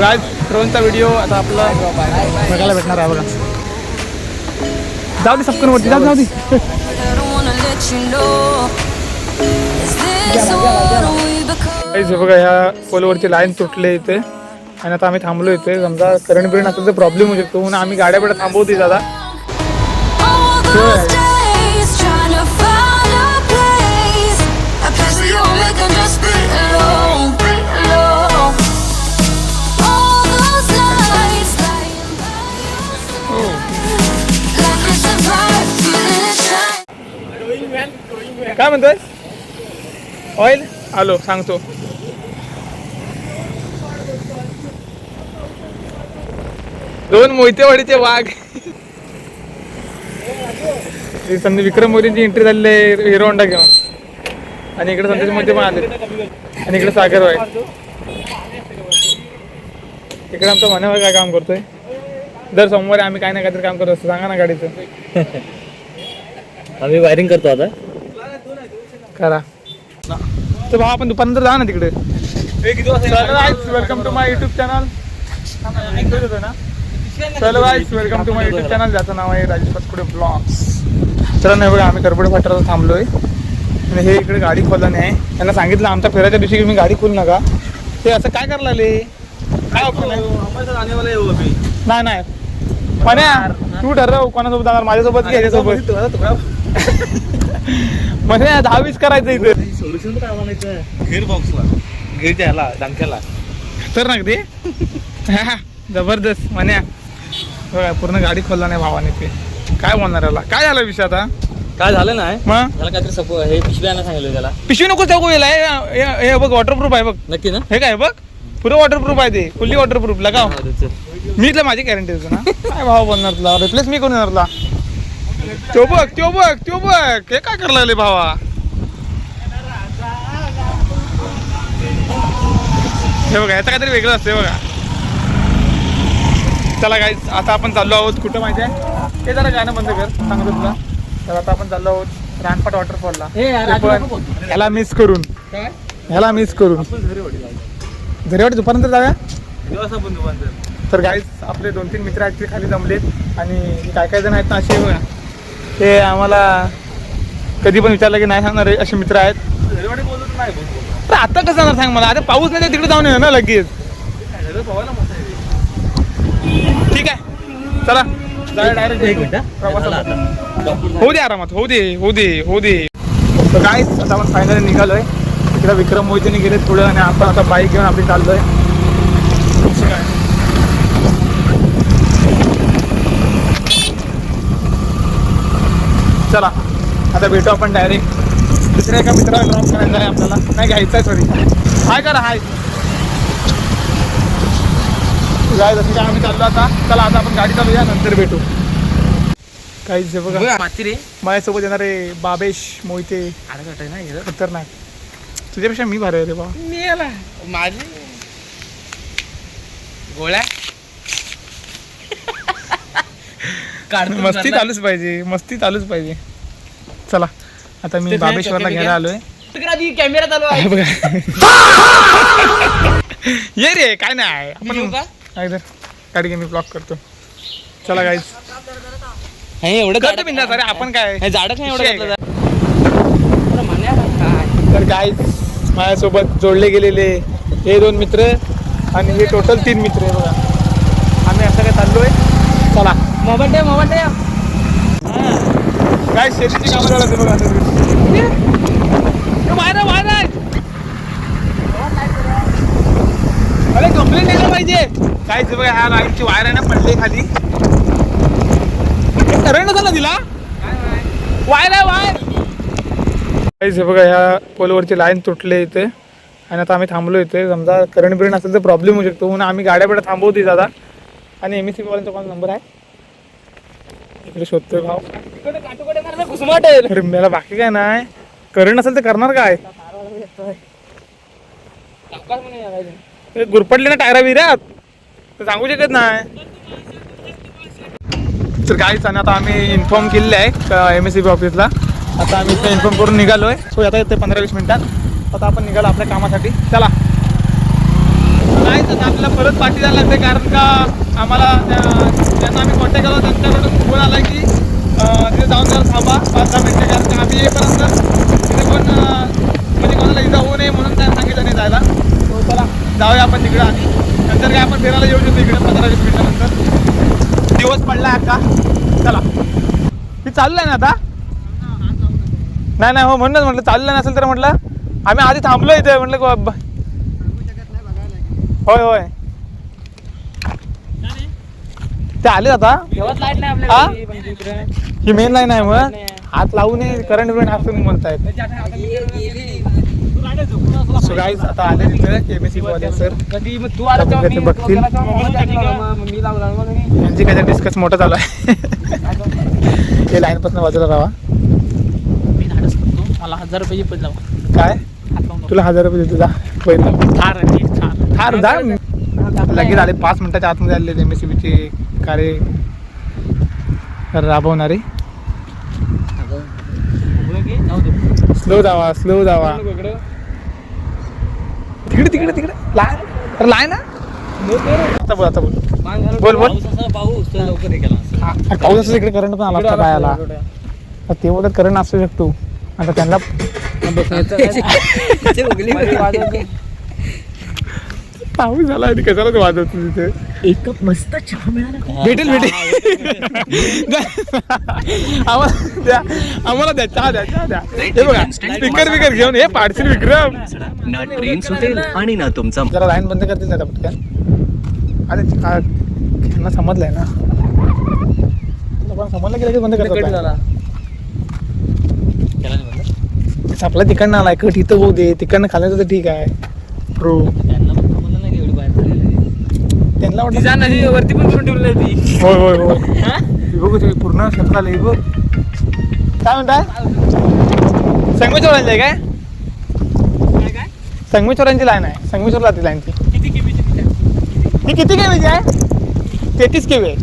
आज ड्रोनचा व्हिडिओ आता आपला बघायला भेटणार आहे बघा. जाऊ दे सबकन वरती जाऊ दे. बघा ह्या पोलवरची लाईन तुटले इथे आणि आता आम्ही थांबलो इथे. समजा करंट बिरंट असेल तर प्रॉब्लेम होऊ शकतो म्हणून आम्ही गाड्या बिड्या थांबवते दादा. काय म्हणतोय ऑइल आलो सांगतो. दोन मोहितेवाडीचे वाघ. संदीप विक्रम मोदींची एंट्री झालेली आहे हिरो होंडा घेऊन. आणि इकडे संदेश मोहिते पण आले आणि इकडे सागर वाय. इकडे आमचा मनावर काय काम करतोय. दर सोमवारी आम्ही काय ना काहीतरी काम करत असतो. सांगा ना गाडीचं. आम्ही वायरिंग करतो आता. करा तर भाऊ आपण दुपारनंतर जा ना तिकडे. Welcome to my YouTube channel. चलो guys welcome to my YouTube channel. ज्याचं नाव आहे राजेश पचकुडे ब्लॉग्स. चला नाही बघा आम्ही करपडे फाट्यावर थांबलोय आणि हे इकडे गाडी खोललं नाही. त्यांना सांगितलं आमच्या फिरायच्या दिवशी की मी गाडी खोलू नका. ते असं काय करायला आले. काय ऑप्शन आहे. नाही नाही म्हण्या तू ठरव कोणासोबत जाणार. माझ्यासोबत की ह्याच्यासोबत. म्हणजे 10-20 करायचं इथे. सोल्युशन काय म्हणायचं. घेर बॉक्सला घेरच्या ह्याला डंक्याला तर ना ते जबरदस्त म्हण्या. बघा पूर्ण गाडी खोलला नाही भावाने. ते काय बोलणार याला. काय झालं विषय आता. काय झालं नाही मग त्याला काहीतरी हे पिशवी आणायला सांगितलं त्याला. पिशवी नको जाऊ गेला. हे बघ वॉटरप्रूफ आहे बघ. नक्की ना. हे काय बघ पुरं वॉटरप्रूफ आहे. ते फुल्ली वॉटरप्रूफ लगाव. मी इथलं माझी गॅरंटी देतो ना. काय भाव बोलणार तुला. रिप्लेस मी करून येणार तुला. तो बघ हे काय करायला लागले भावा. हे बघा याचं काहीतरी वेगळं असतं बघा. चला गाईज आता आपण चाललो आहोत कुठं माहिती आहे. हे जरा गाणं बंद कर सांगतो तुला. तर आता आपण चाललो आहोत रानपाट वॉटरफॉलला. ह्याला मिस करून झरेवाडी दुपारनंतर जाऊया. तर गाईज आपले 2-3 मित्र आहेत ते खाली जमलेत आणि काय जण आहेत ना असे बघा. ते आम्हाला कधी पण विचारलं की नाही सांगणार असे मित्र आहेत. तर आता कसं जाणार सांग मला. आता पाऊस नाही तर तिकडे जाऊन येऊ ना लगेच. ठीक आहे चला डायरेक्ट. एक मिनिट होऊ दे आरामात. होऊ दे. तर गाईज आता आपण फायनली निघालोय. तिकडे विक्रम मोहितेने गेले थोडं आणि आपण आता बाईक घेऊन आपली चाललोय. चला आता भेटू आपण डायरेक्ट. दुसऱ्या एका मित्राला ड्रॉप करायचं आहे आपल्याला. नाही घ्यायचं आहे सॉरी. हाय करा हाय जाय. जसं काय आम्ही चाललो आता. चला आता आपण गाडी चालूया नंतर भेटू. काहीच बघा माझ्यासोबत येणारे बाबेश मोहिते. खतरनाक. तुझ्यापेक्षा मी भारी आहे रे बाबा. मी आला माझी गोळ्या मस्ती चालूच पाहिजे. चला आता मी बाबेश्वरला घ्यायला आलोय. कॅमेरा चालू आहे बघा. ये रे काय नाही आपण गाडी घेऊन ब्लॉक करतो. चला गाईज एवढं करतो बिंदास. अरे आपण काय झाडं काय एवढं. तर गाईज माझ्यासोबत जोडले गेलेले हे 2 मित्र आणि हे टोटल 3 मित्र आहे बघा. आम्ही असं काय चाललोय. चला मोबाईल द्या. काय शेतीची कामं झालं बघा. बाहेर अरे कंप्लेंट द्यायला पाहिजे. काहीच बघा ह्या लाईनची वायर आहे ना पडली खाली. करंट झाला तिला. वायर काहीच बघा ह्या पोलवरची लाईन तुटले इथे आणि आता आम्ही थांबलो इथे. समजा करंट बिरंट असेल तर प्रॉब्लेम होऊ शकतो म्हणून आम्ही गाड्या बिड्या थांबवते दादा. आणि MSCB वाल्यांचा कोण नंबर आहे इकडे शोधतोय भाव. अरे मला बाकी काय नाही. करंट असेल तर करणार काय. गुरपडले ना टायरा विरात तर सांगू शकत नाही. तर काहीच आणि आता आम्ही इन्फॉर्म केलेलं आहे MSCB ऑफिसला. आता आम्ही इथे इन्फॉर्म करून निघालो आहे. सो आता येते 15-20 मिनिटात. आता आपण निघालो आपल्या कामासाठी. चला काय गाईज आता आपल्याला परत पाठी जायला लागते, कारण का आम्हाला त्यांना आम्ही कॉन्टॅक्ट केला त्यांच्याकडून फोन आला की तिथे जाऊन जरा थांबा 5-10 मिनिटं, कारण का आम्ही येईपर्यंत तिथे कोण म्हणजे कोणाला इजा होऊ नये म्हणून त्यांना सांगितलं नाही जायला. तो चला जाऊया आपण तिकडं आणि नंतर काय आपण फिरायला येऊ शकतो इकडे 15-20 मिनिटानंतर. दिवस पडला आता, चला. मी चाललंय ना आता? नाही हो म्हणूनच म्हटलं चाललं नसेल तर म्हटलं आम्ही आधी थांबलो इथे म्हटलं. होय ते आले आता. ही मेन लाईन आहे मग हात लावू नये करंट बिरंट असं म्हणतायत. सो गाईज आता आले तिथे केमिस्ट्री वाले सर बघतील यांची काहीतरी डिस्कस मोठं चालू आहे. हे लाईन पासून बाजूला राहा. मी धाडस करतो, मला 1000 रुपये पण लावा. काय तुला 1000 रुपये देतो जा पहिला थार जा. लगेच आले 5 मिनिटाच्या आतमध्ये आले MSCBचे कार्य राबवणारे. स्लो जावा तिकडे लाय ना. आता बोल पाऊस असं इकडे करंट पण आला काय आला ते बोलत करंट असू शकतो. आता त्यांना पाऊस झाला आणि कशाला ते वाजवतो तिथे. एक कप मस्त चहा मिळाला. भेटेल आम्हाला द्या चहा द्या. हे बघा स्पीकर घेऊन हे पाडशील विक्रम. ना ट्रेन सुटेल आणि ना तुमचा. जरा लाईन बंद करतील ना पटकन. अरे त्यांना समजलंय ना, समजलं की लगेच बंद करतात. आपला तिकडनं आलाय कट इथं होऊ दे, तिकडनं खाल्लं तर ठीक आहे. प्रो त्यांना वाटलं वरती पण करून ठेवली ती. होय बघू तुम्ही पूर्ण क्षेत्राला बघ. काय म्हणताय संगमेश्वरांची आहे काय? संगमेश्वरांची लाईन आहे. संगमेश्वरला ती लाईन ती किती केवीची आहे? 33 केवी आहे.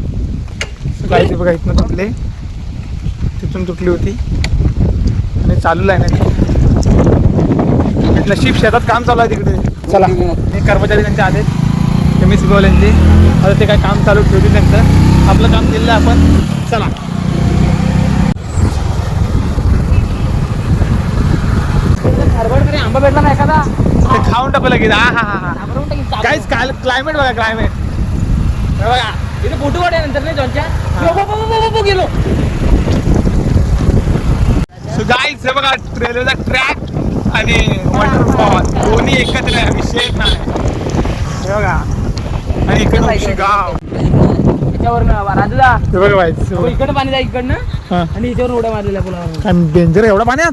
गायची बघा इथनं तुटले, तिथून तुटली होती आणि चालू लाईन आहे. नशीब शेतात काम चालू आहे तिकडे. चला हे कर्मचारी त्यांचे आले MSCB वाल्यांचे. आता ते काय काम चालू ठेवतील त्यांचं. आपलं काम केलं आपण. चला आंबा भेटला ना एखादा ते खाऊन टाकू लगेच. हा काहीच क्लायमेट बघा क्लायमेट बघा. इथे फोटो काढे नंतर नाही जॉनच्या गेलो. सो गाईज हे बघा रेल्वेचा ट्रॅक आणि वॉटरफॉल दोन्ही एकत्र आहे, विषय नाही. हे बघा आणि इकडे गाव त्याच्यावर राजूला हे बघा व्हायचं. इकडनं पाणी जाय इकडनं आणि इथेवर उड्या मारलेल्या पुलावर. काय डेंजर एवढा पाण्यात.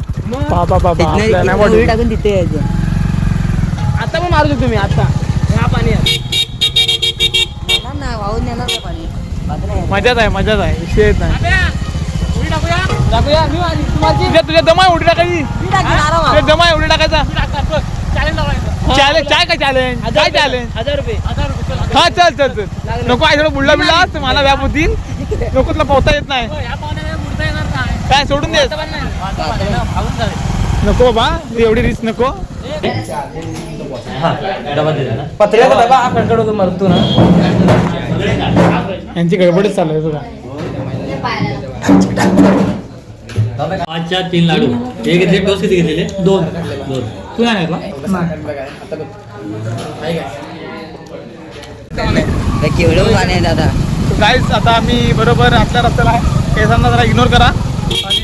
बाबा आपल्याला नाही वाटत. टाकून तिथे यायचं. आता पण मारू शकतो मी आता ह्या पाण्यात. मजाच आहे विषय नाही. टाकूया मी तुझ्या दमा उडी टाकायची. तुझ्या दमा उडी टाकायचा. चॅलेंज काय चॅलेंज 1000 रुपये. हा चल नको आहे थोडं बुडला बिडला मला व्याप होतील. नको तुला पोहता येत नाही काय सोडून दे. नको बाबा एवढी रिस्क नको. पत्र्याचा डबा हा कडकडून मरतो ना. यांची गडबडच चालू आहे बघा. 5 3 लाडू. हे घेतले डोस किती घेतलेले? 2 तू नाही घेतला. केवढं पाणी आहे दादा. गाईज आता आम्ही बरोबर आपल्या रस्त्याला आहे. केसांना जरा इग्नोर करा आणि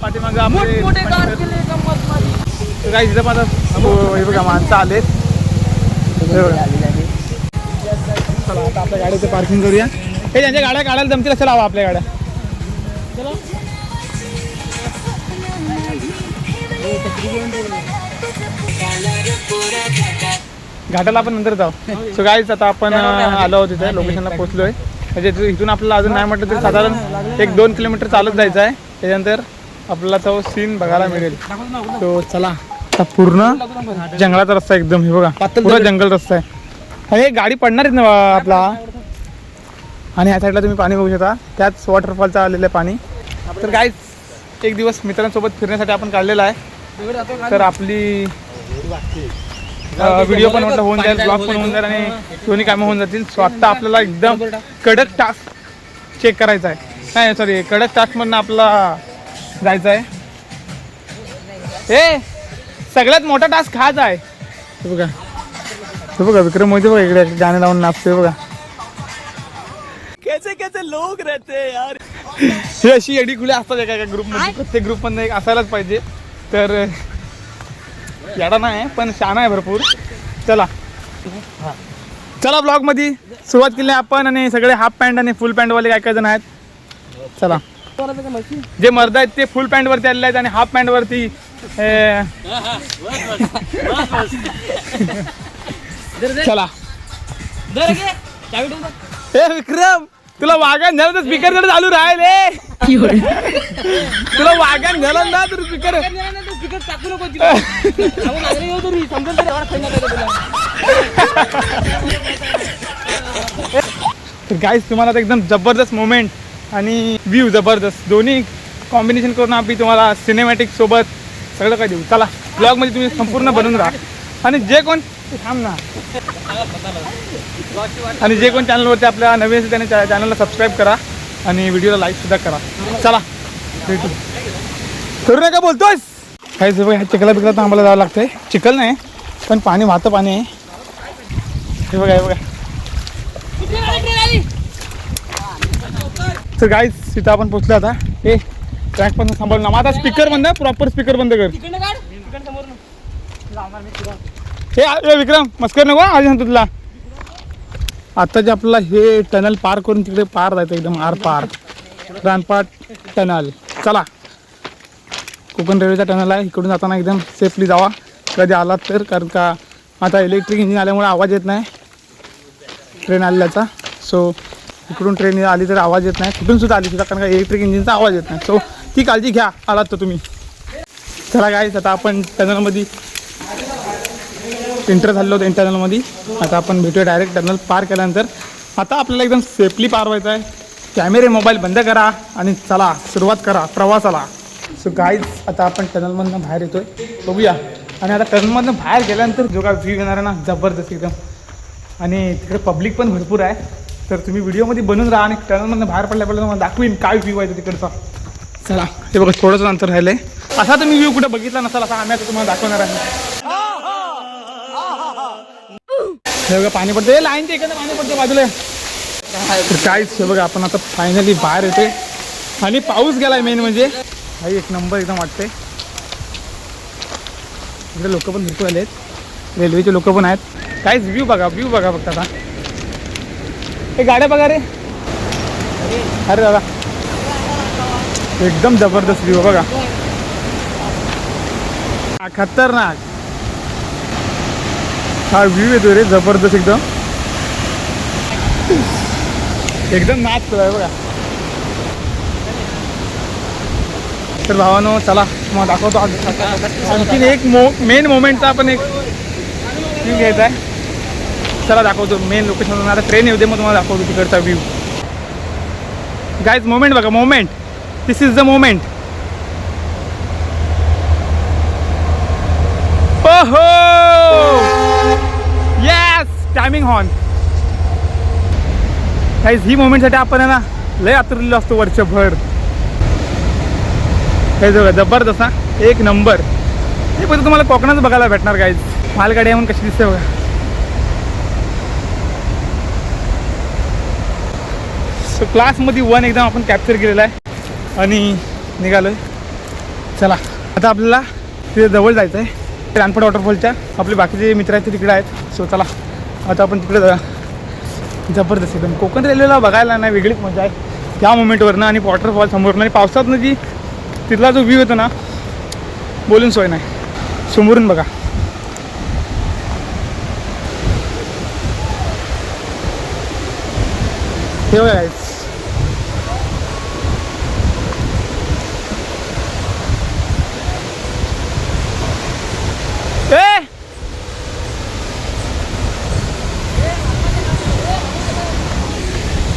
पाठीमागं आपले गाईज इथं माझं हे बघा माणसं आलेत. चला आता आपल्या गाडीचं पार्किंग करूया. हे ज्यांच्या गाड्या काढायला जमतील असं लावा आपल्या गाड्या. घाटाला आपण नंतर जाऊ. सो गाईज आता आपण आलो आहोत तिथे लोकेशनला पोहोचलोय. म्हणजे इथून आपल्याला अजून नाही म्हटलं तरी साधारण 1-2 किलोमीटर चालत जायचं आहे. त्याच्यानंतर आपल्याला तो सीन बघायला मिळेल. तो चला आता पूर्ण जंगलाचा रस्ता एकदम. हे बघा पूर्ण जंगल रस्ता आहे. आणि गाडी पडणार आहेत ना आपला. आणि ह्या साईडला तुम्ही पाणी बघू शकता. त्याच वॉटरफॉलचं आलेलं आहे पाणी. तर गाईज एक दिवस मित्रांसोबत फिरण्यासाठी आपण काढलेला आहे. तर आपली व्हिडिओ पण म्हटलं होऊन जाईल, ब्लॉग पण होऊन जाईल आणि दोन्ही कामं होऊन जातील. सो आत्ता आपल्याला एकदम कडक टास्क चेक करायचा आहे. नाही सॉरी, कडक टास्कमधनं आपला जायचं आहे. हे सगळ्यात मोठा टास्क हाच आहे. हे बघा, हे बघा विक्रम मोदी बघा इकडे गाणे लावून नाचतोय बघा. कैसे कैसे लोग रहते यार. हे अशी एडी खुले असतात एका एका ग्रुपमध्ये, प्रत्येक ग्रुपमध्ये एक असायलाच पाहिजे. तर याडा नाही पण शाणा आहे भरपूर. चला चला ब्लॉगमध्ये सुरुवात केली आपण आणि सगळे हाफ पॅन्ट आणि फुल पॅन्टवाले काय काय जण आहेत. चला जे मर्द आहेत ते फुल पॅन्ट वरती आलेले आहेत आणि हाफ पॅन्ट वरती चला. हे विक्रम तुला वागान झालं तर स्पीकर जर चालू राहिले, तुला वागान झालं ना तर स्पीकर टाकू नको समजेल तर गाईस तुम्हाला आता एकदम जबरदस्त मोमेंट आणि व्ह्यू जबरदस्त दोन्ही कॉम्बिनेशन करून आम्ही तुम्हाला सिनेमॅटिक सोबत सगळं काय देऊ. चला ब्लॉगमध्ये तुम्ही संपूर्ण बनून राहा आणि जे कोण थांब ना आणि जे कोण चॅनलवरती आपल्या नवीन असेल त्याने चॅनलला सबस्क्राईब करा आणि व्हिडिओला लाईकसुद्धा करा. चला भेटू. करू नका बोलतोस काहीच ह्या चिखला बिकला तर आम्हाला जावं लागतंय. चिखल नाही पण पाणी वाहतं पाणी आहे. हे बघा हे बघा. तर गाईस तिथं आपण पोचलो आता. हे ट्रॅक पण सांभाळून ना आता स्पीकर बंद, प्रॉपर स्पीकर बंद कर. हे विक्रम मस्कर नको आधी सांगतो तुला. आता जे आपल्याला हे टनल पार करून तिकडे पार जायचं एकदम आर पार रानपाट टनल. चला कोकण रेल्वेचा टनल आहे. इकडून जाताना एकदम सेफली जावा कधी आलात तर, कारण का आता इलेक्ट्रिक इंजिन आल्यामुळे आवाज येत नाही ट्रेन आलेल्याचा. सो इकडून ट्रेन आली तर आवाज येत नाही, कुठून सुद्धा आली सुद्धा, कारण का इलेक्ट्रिक इंजिनचा आवाज येत नाही. सो ती काळजी घ्या आलात तर तुम्ही. चला गाईस आता आपण टनलमध्ये एंटर झालेलो होतो टनलमध्ये. आता आपण भेटूया डायरेक्ट टनल पार केल्यानंतर. आता आपल्याला एकदम सेफली पार व्हायचं आहे. कॅमेरे मोबाईल बंद करा आणि चला सुरुवात करा प्रवासाला. सो गाईज आता आपण टनलमधनं बाहेर येतोय बघूया. आणि आता टनलमधनं बाहेर गेल्यानंतर जो काय व्ह्यू येणार आहे ना जबरदस्त एकदम. आणि तिकडे पब्लिक पण भरपूर आहे. तर तुम्ही व्हिडिओमध्ये बनून राहा आणि टनलमधनं बाहेर पडल्यापर्यंत मला दाखवीन काय व्ह्यू आहे तिकडचा. चला हे बघा थोडंसं अंतर राहिलं आहे. असा तुम्ही व्ह्यू कुठे बघितला नसाल असा आम्ही आता तुम्हाला दाखवणार आहे. हे बघा पाणी पडते लाईनच्या इकडे पाणी पडते बाजूला. तर काहीच हे बघा आपण आता फायनली बाहेर येतोय आणि पाऊस गेलाय मेन म्हणजे. हा एक नंबर एकदम वाटते. इकडे लोक पण भरपूर आले आहेत, रेल्वेचे लोक पण आहेत. काहीच व्ह्यू बघा फक्त आता. हे गाड्या बघा रे. अरे दादा एकदम जबरदस्त व्ह्यू बघा. खतरनाक हा व्ह्यू येतो रे जबरदस्त एकदम. एकदम नाच आहे बघा. तर भावानो चला मग दाखवतो आणखीन एक मेन मोमेंटचा आपण एक व्ह्यू घ्यायचा आहे. चला दाखवतो मेन लोकेशनवरून. आता ट्रेन येऊ दे मग तुम्हाला दाखवतो तिकडचा व्ह्यू. गाईज मोमेंट बघा moment. This is the moment. ओहो येस टायमिंग हॉर्न. गाईज ही मोमेंटसाठी आपण आहे ना लय आतरलेलो असतो वर्षभर. हे बघा जबरदस्त ना एक नंबर. हे पण तुम्हाला कोकणात बघायला भेटणार गाईज. मालगाडी म्हणून कशी दिसते बघा. सो क्लासमध्ये 1 एकदम आपण कॅप्चर केलेला आहे आणि निघालोय. चला आता आपल्याला तिथे जवळ जायचं आहे रानपड वॉटरफॉलच्या. आपले बाकीचे मित्र आहेत ते तिकडे आहेत. सो चला आता आपण तिकडे जाऊया. जबरदस्त एकदम कोकण रेल्वेला बघायला नाही वेगळीच मजा आहे त्या मोमेंटवरनं. आणि वॉटरफॉल समोरनं आणि पावसातनं जी तिथला जो व्ह्यू येतो ना बोलून सोय नाही. समोरून बघा. हे बघा गाईस.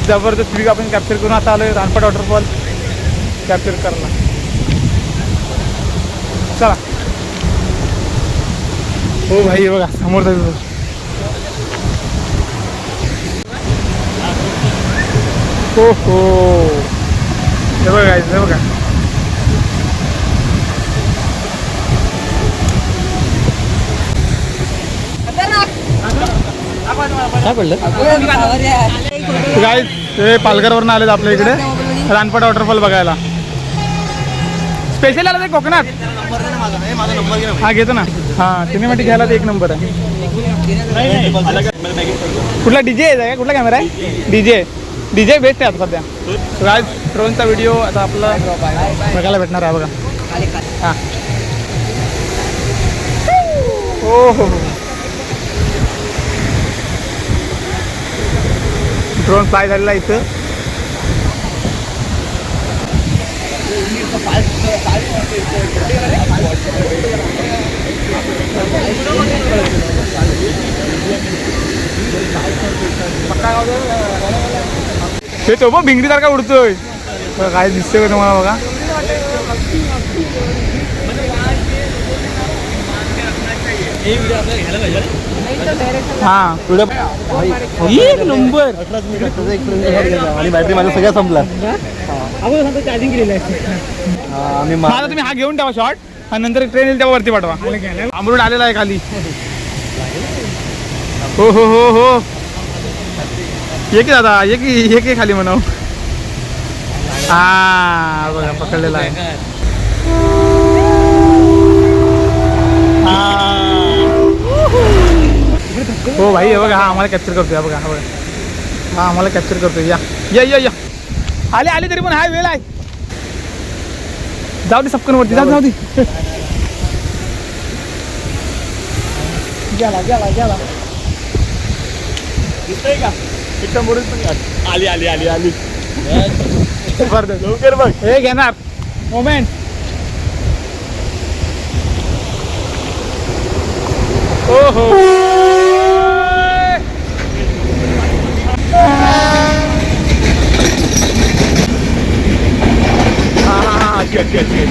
जबरदस्त व्ह्यू आपण कॅप्चर करून आता आलोय रानपड वॉटरफॉल कॅप्चर करायला. चला हो भाई हे बघा समोर जायचं. हो हो हे बघा हे बघा. काय पडलं? गाईज हे पालघरवरून आलेत आपल्या इकडे रानपाट वॉटरफॉल बघायला. स्पेशल आला ते कोकणात. हा घेतो ना. हा सिनेमॅटिक घ्यायला ते एक नंबर आहे. कुठला डीजे आहे का? कुठला कॅमेरा आहे? डीजे बेस्ट आहे आता सध्या. गाईज ड्रोनचा व्हिडिओ आता आपला बघायला भेटणार आहे बघा. हां हो हो ड्रोन फ्लाय झालेला इथं. हे तो बघ भिंगरीसारखा उडतोय. काय दिसतंय का तुम्हाला बघा. हा पुढे एक नंबर. आणि बॅटरी माझा सगळ्या संपला. चार्जिंग केलेलं आहे. आता तुम्ही हा घेऊन ठेवा शॉर्ट आणि नंतर ट्रेन येईल तेव्हा वरती पाठवा. अमरूड आलेला आहे खाली. हो हो हो हो ये की दादा ये की खाली म्हणाव. हा बघा पकडलेला आहे. हो भाई हे बघा हा आम्हाला कॅप्चर करतोय. बघा हा बघा हा आम्हाला कॅप्चर करतोय. या या या या आले तरी पण हा वेळ आहे. जाऊ दे सपकन वरती जाऊ दे. गेला दिसतंय का एकदम बरोबर. आली लवकर बघ. हे घेणार मोमेंट. ओ हो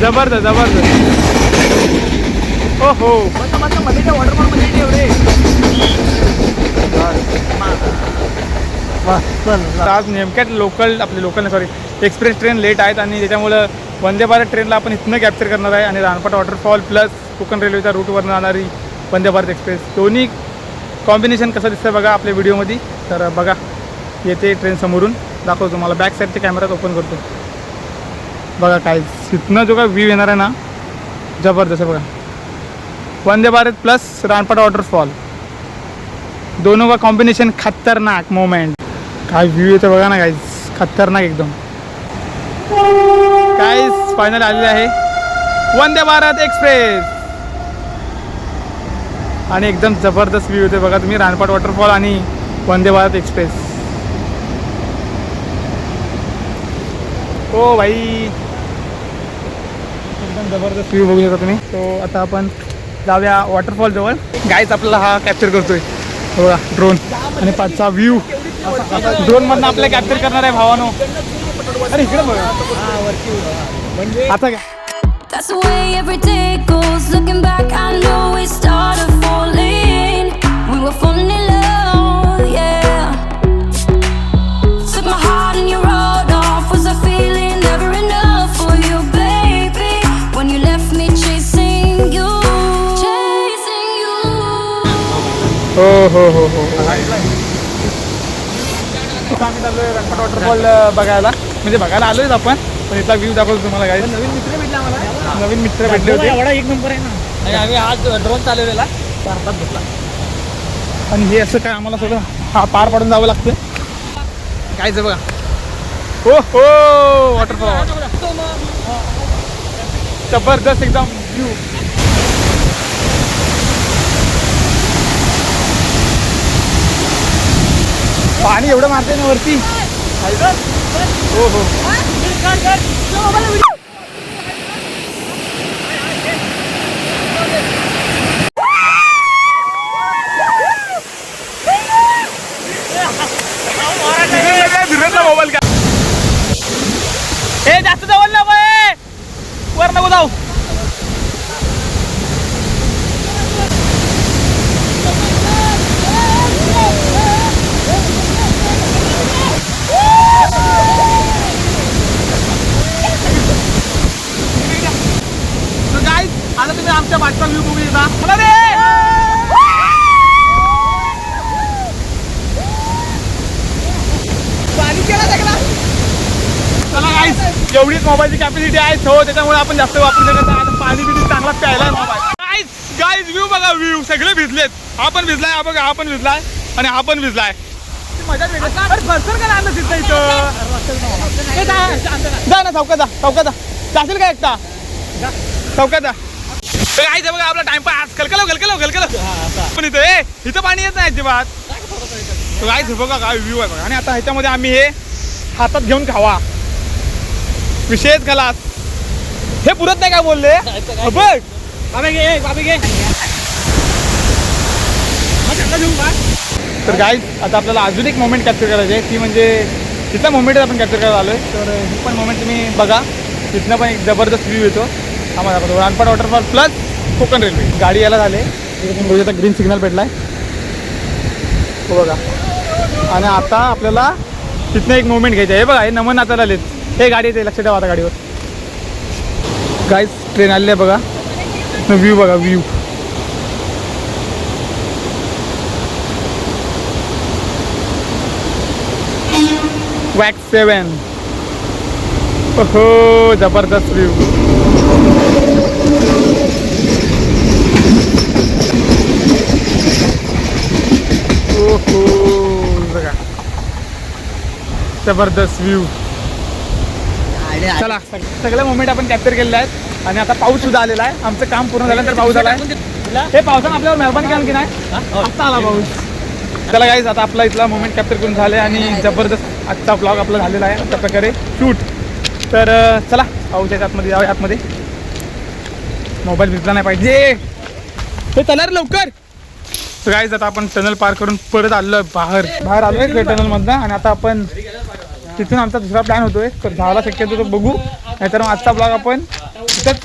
जबरदस्त हो हो मध्ये वॉटरफॉलमध्ये एवढे आज नेमक्यात local sorry express train late आहेत आणि त्याच्यामुळं वंदे भारत ट्रेनला आपण इथनं कॅप्चर करणार आहे. आणि रानपाट वॉटरफॉल प्लस कोकण रेल्वेच्या रूटवरनं जाणारी वंदे भारत एक्सप्रेस दोन्ही कॉम्बिनेशन कसं दिसतं बघा आपल्या व्हिडिओमध्ये. तर बघा येते ट्रेन समोरून दाखवतो तुम्हाला. बॅक साईडच्या कॅमेरात ओपन करतो. बघा काय इथनं जो काय व्ह्यू येणार आहे ना जबरदस्त. बघा वंदे भारत प्लस रानपाट वॉटरफॉल दोनों का कॉम्बिनेशन खतरनाक मोमेंट. काय व्ह्यू येतं बघा ना गाईज खतरनाक एकदम. गाईज फायनल आलेले आहे वंदे भारत एक्सप्रेस आणि एकदम जबरदस्त व्ह्यू येते बघा तुम्ही रानपाट वॉटरफॉल आणि वंदे भारत एक्सप्रेस. हो भाई एकदम जबरदस्त व्ह्यू बघू शकता तुम्ही. तो आता आपण जाऊया वॉटरफॉल जवळ. गाईज आपल्याला हा कॅप्चर करतोय बघा ड्रोन आणि पाचचा व्ह्यू ड्रोन मधनं आपल्याला कॅप्चर करणार आहे भावानो. अरे इकडे बघा आता काय. That's the way every day goes. Looking back, I know we started falling. We were falling in love, yeah. Took my heart and you wrote off. Was I feeling never enough for you, baby? When you left me chasing you. हो हो हो हो आम्ही चाललोय रानपाट waterfall बघायला. म्हणजे बघायला आलोय आपण पण इथला व्ह्यू दाखवतो तुम्हाला. काय नवीन मित्र भेटले होते. एवढा एक नंबर आहे ना. आणि आम्ही आज ड्रोन चालवलेला 4 तास घेतला. आणि हे असं काय आम्हाला सगळं हा पार पाडून जावं लागतं. कायचं बघा हो हो वॉटरफॉल जबरदस्त एकदम व्ह्यू. पाणी एवढं मारते ना वरती. हो हो मोबाईल का हे जास्त जवळ ना वर नको जाऊ. गाईस एवढीच मोबाईलची कॅपॅसिटी आहे सो त्याच्यामुळे आपण जास्त वापरू शकत नाही. आता पाणी बिनी चांगला प्यायला आहे मोबाईल. गाईस व्ह्यू बघा, व्ह्यू सगळे भिजलेत. हा पण भिजलाय, हा बघा हा पण भिजलाय आणि हा पण भिजलाय. मजा भरसर का नाही तिथं इथं. जा ना चौकात जा, चौकात जा. जाशील का एकटा चौकात जा. गाईस बघा आपला टाइमपास कलकल पण इथं पाणी येत नाही अजिबात. गाईस बघा काय व्ह्यू आहे बघा. आणि आता ह्याच्यामध्ये आम्ही हे हातात घेऊन खावा, विशेष खलास. हे पुरत नाही काय बोलले बघ. तर गाईज आता आपल्याला अजून एक मोमेंट कॅप्चर करायची आहे, ती म्हणजे तिथला मोमेंट आपण कॅप्चर करायला आलो आहे. तर ही पण मोमेंट तुम्ही बघा, तिथनं पण एक जबरदस्त व्ह्यू येतो. आम्हाला दाखवतो रानपाड वॉटरफॉल प्लस कोकण रेल्वे. गाडी यायला झाले तुम्ही बघू, ग्रीन सिग्नल भेटला आहे हो बघा. आणि आता आपल्याला तिथनं एक मोमेंट घ्यायचं आहे. हे बघा हे नमन नाचायला आलेत. हे गाडी येते, लक्ष ठेवा आता गाडीवर. गाईज ट्रेन आलेली आहे बघा. व्ह्यू बघा व्ह्यू. वॅक्स 7 हो जबरदस्त व्ह्यू. बघा जबरदस्त व्ह्यू. चला सगळे मोमेंट आपण कॅप्चर केलेले आहेत. आणि आता पाऊस सुद्धा आलेला आहे. आमचं काम पूर्ण झाल्यानंतर पाऊस आला आहे. हे पावसानं आपल्यावर मेहरबानी केलं की नाही, आता आला पाऊस. चला गाईज आता आपला इथला मोमेंट कॅप्चर करून झाले आणि जबरदस्त आजचा ब्लॉग आपला झालेला आहे अशा प्रकारे शूट. तर चला पाऊस आतमध्ये जाऊया. आतमध्ये मोबाईल भिजला नाही पाहिजे. हे चला रे लवकर. तर गाईज आता आपण टनल पार करून परत आलो बाहेर आलो आहे टनलमधनं. आणि आता आपण तिथून आमचा दुसरा प्लॅन होतोय. तर झाला शक्यतो तो बघू, नाहीतर मग आजचा ब्लॉग आपण तिथंच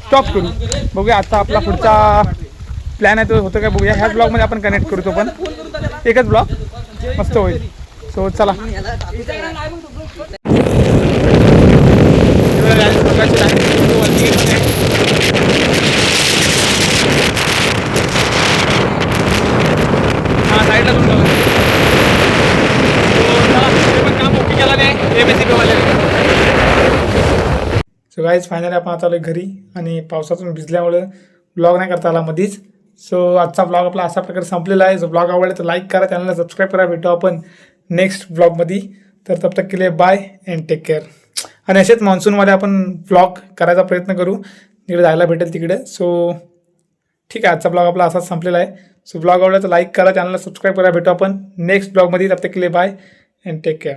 स्टॉप करू. बघूया आजचा आपला पुढचा प्लॅन आहे तो होतं काय बघूया. ह्याच ब्लॉगमध्ये आपण कनेक्ट करू तो पण एकच ब्लॉग मस्त होईल. सो चला हां साईडला जाऊन पण काम ओके केला नाही सो गाईज फायनली आपण आता आलो घरी. आणि पावसातून भिजल्यामुळे ब्लॉग नाही करता आला मधीच. सो आजचा ब्लॉग आपला अशा प्रकारे संपलेला आहे. जो ब्लॉग आवडला तर लाईक करा, चॅनलला सबस्क्राईब करा. भेटू आपण नेक्स्ट ब्लॉगमध्ये. तर तब तक के लिए बाय अँड टेक केअर. आणि असेच मान्सूनमध्ये आपण ब्लॉग करायचा प्रयत्न करू, तिकडे जायला भेटेल तिकडे. सो ठीक आहे, आजचा ब्लॉग आपला असाच संपलेला आहे. सो ब्लॉग आवडला तर लाईक करा, चॅनलला सबस्क्राईब करा. भेटू आपण नेक्स्ट ब्लॉगमध्ये. तब तक के लिए बाय अँड टेक केअर.